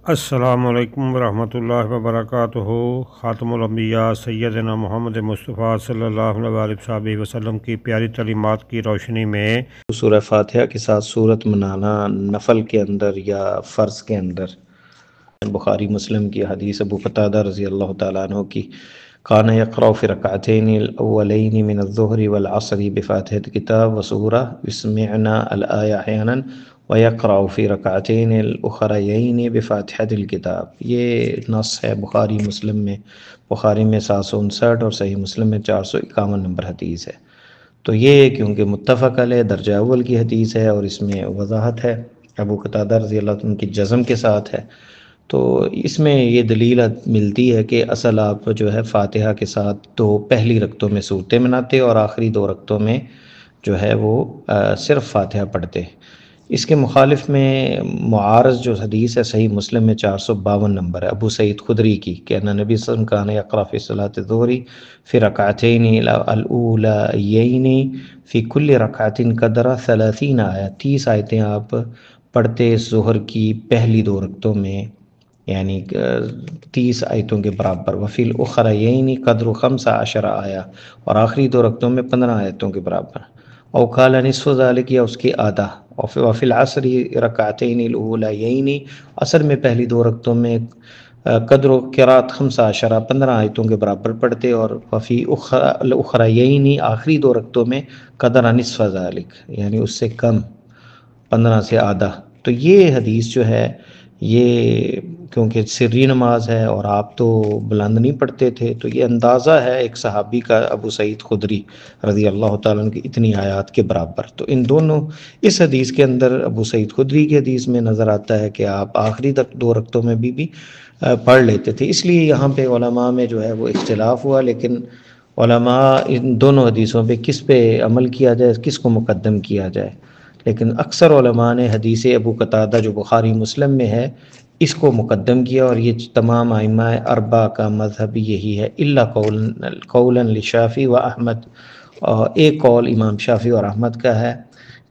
السلام علیکم ورحمۃ اللہ وبرکاتہ۔ خاتم الانبیاء سیدنا محمد مصطفیٰ صلی اللہ علیہ وسلم کی پیاری تعلیمات کی روشنی میں سورہ فاتحہ کے ساتھ سورت منانا نفل کے اندر یا فرض کے اندر، بخاری مسلم کی حدیث ابو قتادہ رضی اللہ تعالیٰ عنہ کی، کان یقرأ فی رکعتین الاولین من الظہر والعصر بفاتحۃ کتاب وسورہ یسمعنا الآیہ احیانا ویقرأ فی رکعتین الاخرین بفاتحۃ الکتاب۔ یہ نص ہے بخاری مسلم میں، بخاری میں 759 اور صحیح مسلم میں 451 نمبر حدیث ہے۔ تو یہ کیونکہ متفق علیہ درجہ اول کی حدیث ہے اور اس میں وضاحت ہے، ابو قتادہ رضی اللہ عنہ کی جزم کے ساتھ ہے، تو اس میں یہ دلیل ملتی ہے کہ اصل آپ جو ہے فاتحہ کے ساتھ تو پہلی رکعتوں میں صورتیں مناتے اور آخری 2 رکعتوں میں جو ہے وہ صرف فاتحہ پڑھتے۔ اس کے مخالف میں معارض جو حدیث ہے صحیح مسلم میں 452 نمبر ہے، ابو سعید خدری کی، کہ ان نبی صلی اللہ علیہ وسلم کان یقرأ فی صلاۃ الظہر فی رکعتین الاولیین فی کل رکعت قدر 30 آیت، 30 آیتیں آپ پڑھتے ظہر کی پہلی 2 رکعتوں میں، یعنی 30 آیتوں کے برابر، وفی الاخرین قدر 15 آیہ، اور آخری 2 رکعتوں میں 15 آیتوں کے برابر، او قال نصف ذلك، یا اس کی آدھا، وفی العصر رکعتین الاولیین، عصر میں پہلی 2 رکعتوں میں قدر و قرات 15 آیتوں کے برابر پڑھتے، اور وفی الاخرین آخری 2 رکعتوں میں قدر نصف ذلك، یعنی اس سے کم، 15 سے آدھا۔ تو یہ حدیث جو ہے یہ کیونکہ سری نماز ہے اور آپ تو بلند نہیں پڑھتے تھے، تو یہ اندازہ ہے ایک صحابی کا ابو سعید خدری رضی اللہ تعالیٰ عنہ کی اتنی آیات کے برابر۔ تو ان دونوں، اس حدیث کے اندر ابو سعید خدری کی حدیث میں نظر آتا ہے کہ آپ آخری تک 2 رکعتوں میں بھی پڑھ لیتے تھے، اس لیے یہاں پہ علماء میں جو ہے وہ اختلاف ہوا، لیکن علماء ان دونوں حدیثوں پہ کس پہ عمل کیا جائے، کس کو مقدم کیا جائے، لیکن اکثر علماء نے حدیث ابو قتادہ جو بخاری مسلم میں ہے اس کو مقدم کیا، اور یہ تمام ائمہ اربعہ کا مذہب یہی ہے، الا قولا لشافعی و احمد، ایک قول امام شافعی اور احمد کا ہے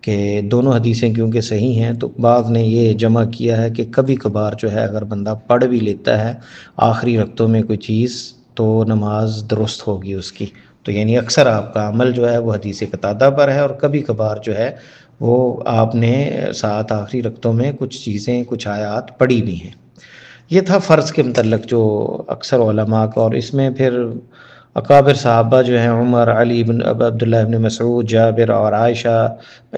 کہ دونوں حدیثیں کیونکہ صحیح ہیں، تو بعض نے یہ جمع کیا ہے کہ کبھی کبھار جو ہے اگر بندہ پڑھ بھی لیتا ہے آخری رکعتوں میں کوئی چیز تو نماز درست ہوگی اس کی، تو یعنی اکثر آپ کا عمل جو ہے وہ حدیث قتادہ پر ہے، اور کبھی کبھار جو ہے وہ آپ نے ساتھ آخری رکعتوں میں کچھ چیزیں، کچھ آیات پڑھی بھی ہیں۔ یہ تھا فرض کے متعلق جو اکثر علماء کا، اور اس میں پھر اکابر صحابہ جو ہیں عمر، علی بن عبداللہ ابن مسعود، جابر اور عائشہ،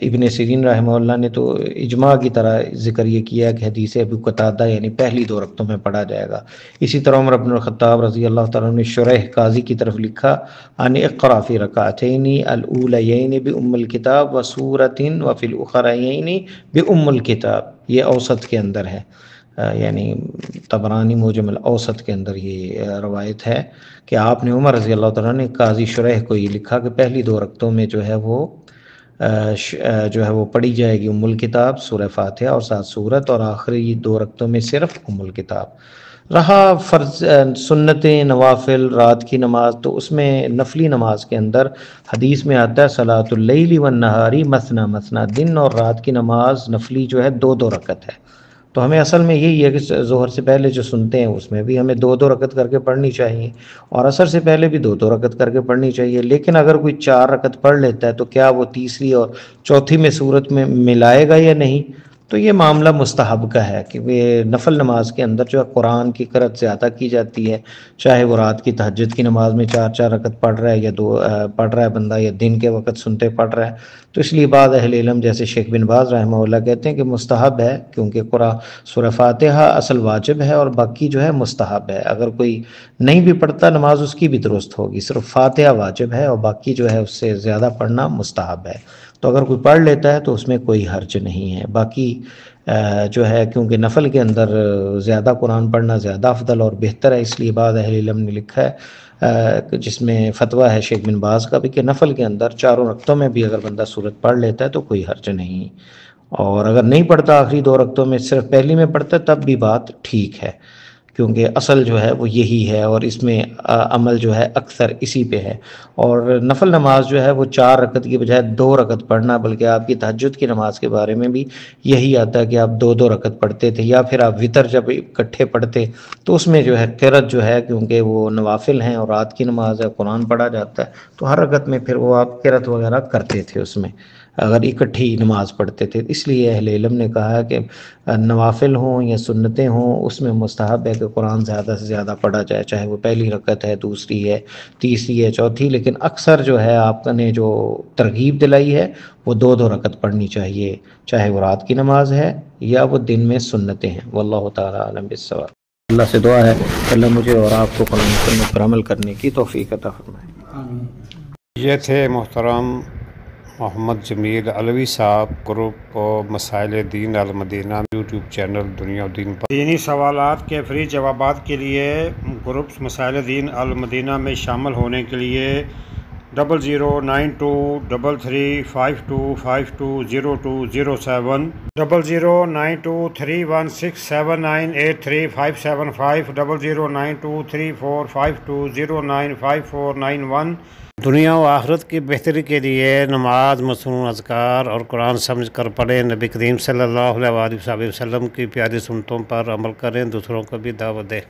ابن سیرین رحمہ اللہ نے تو اجماع کی طرح ذکر یہ کیا کہ حدیث ابو قتادہ یعنی پہلی 2 رکعتوں میں پڑھا جائے گا۔ اسی طرح عمر بن الخطاب رضی اللہ تعالیٰ نے شریح قاضی کی طرف لکھا، ان اقرأ فی رکعتین الاولیین بام الکتاب وسورۃ وفی الاخرین بام الکتاب، یہ اوسط کے اندر ہے، یعنی طبرانی معجم الاوسط کے اندر یہ روایت ہے کہ آپ نے عمر رضی اللہ تعالیٰ نے قاضی شریح کو یہ لکھا کہ پہلی 2 رکعتوں میں جو ہے وہ پڑھی جائے گی ام الکتاب سورہ فاتحہ اور 7 سورت، اور آخری 2 رکعتوں میں صرف ام الکتاب۔ رہا فرض سنتیں، نوافل، رات کی نماز، تو اس میں نفلی نماز کے اندر حدیث میں آتا ہے صلاۃ اللیل والنہار مثنی مثنی، دن اور رات کی نماز نفلی جو ہے 2 رکعت ہے، تو ہمیں اصل میں یہی ہے کہ ظہر سے پہلے جو سنتے ہیں اس میں بھی ہمیں 2 رکعت کر کے پڑھنی چاہیے، اور عصر سے پہلے بھی 2 رکعت کر کے پڑھنی چاہیے، لیکن اگر کوئی 4 رکعت پڑھ لیتا ہے تو کیا وہ تیسری اور چوتھی میں صورت میں ملائے گا یا نہیں؟ تو یہ معاملہ مستحب کا ہے، کیونکہ نفل نماز کے اندر جو ہے قرآن کی قرأت زیادہ کی جاتی ہے، چاہے وہ رات کی تہجد کی نماز میں 4 رکعت پڑھ رہا ہے یا 2 پڑھ رہا ہے بندہ، یا دن کے وقت سنتے پڑھ رہا ہے، تو اس لیے بعض اہل علم جیسے شیخ بن باز رحمہ اللہ کہتے ہیں کہ مستحب ہے، کیونکہ قرآن سورہ فاتحہ اصل واجب ہے اور باقی جو ہے مستحب ہے، اگر کوئی نہیں بھی پڑھتا نماز اس کی بھی درست ہوگی، صرف فاتحہ واجب ہے اور باقی جو ہے اس سے زیادہ پڑھنا مستحب ہے، تو اگر کوئی پڑھ لیتا ہے تو اس میں کوئی حرج نہیں ہے۔ باقی جو ہے کیونکہ نفل کے اندر زیادہ قرآن پڑھنا زیادہ افضل اور بہتر ہے، اس لیے بعض اہل علم نے لکھا ہے جس میں فتویٰ ہے شیخ بن باز کا بھی کہ نفل کے اندر 4 رکعتوں میں بھی اگر بندہ سورت پڑھ لیتا ہے تو کوئی حرج نہیں، اور اگر نہیں پڑھتا آخری 2 رکعتوں میں صرف پہلی میں پڑھتا ہے تب بھی بات ٹھیک ہے، کیونکہ اصل جو ہے وہ یہی ہے، اور اس میں عمل جو ہے اکثر اسی پہ ہے۔ اور نفل نماز جو ہے وہ 4 رکعت کی بجائے 2 رکعت پڑھنا، بلکہ آپ کی تہجد کی نماز کے بارے میں بھی یہی آتا ہے کہ آپ 2 رکعت پڑھتے تھے، یا پھر آپ وطر جب اکٹھے پڑھتے تو اس میں جو ہے قرأت جو ہے، کیونکہ وہ نوافل ہیں اور رات کی نماز ہے، قرآن پڑھا جاتا ہے، تو ہر رکعت میں پھر وہ آپ قرأت وغیرہ کرتے تھے اس میں، اگر اکٹھی نماز پڑھتے تھے۔ اس لیے اہل علم نے کہا کہ نوافل ہوں یا سنتیں ہوں، اس میں مستحب ہے کہ قرآن زیادہ سے زیادہ پڑھا جائے، چاہے وہ پہلی رکعت ہے، دوسری ہے، تیسری ہے، چوتھی، لیکن اکثر جو ہے آپ نے جو ترغیب دلائی ہے وہ 2 رکعت پڑھنی چاہیے، چاہے وہ رات کی نماز ہے یا وہ دن میں سنتیں ہیں۔ واللہ تعالی عالم بالصواب۔ اللہ سے دعا ہے کہ اللہ مجھے اور آپ کو قرآن و سنت پر عمل کرنے کی توفیق عطا فرمائے۔ یہ تھے محترم محمد جمیل علوی صاحب، گروپ مسائل دین المدینہ یوٹیوب چینل دنیا و دین پر دینی سوالات کے فری جوابات کے لیے گروپ مسائل دین المدینہ میں شامل ہونے کے لیے 00923352520207 00923167983575 00923452095491 دنیا و آخرت کی بہتری کے لیے نماز، مصنون اذکار اور قرآن سمجھ کر پڑھیں۔ نبی کریم صلی اللہ علیہ وآلہ وسلم کی پیاری سنتوں پر عمل کریں، دوسروں کو بھی دعوت دیں۔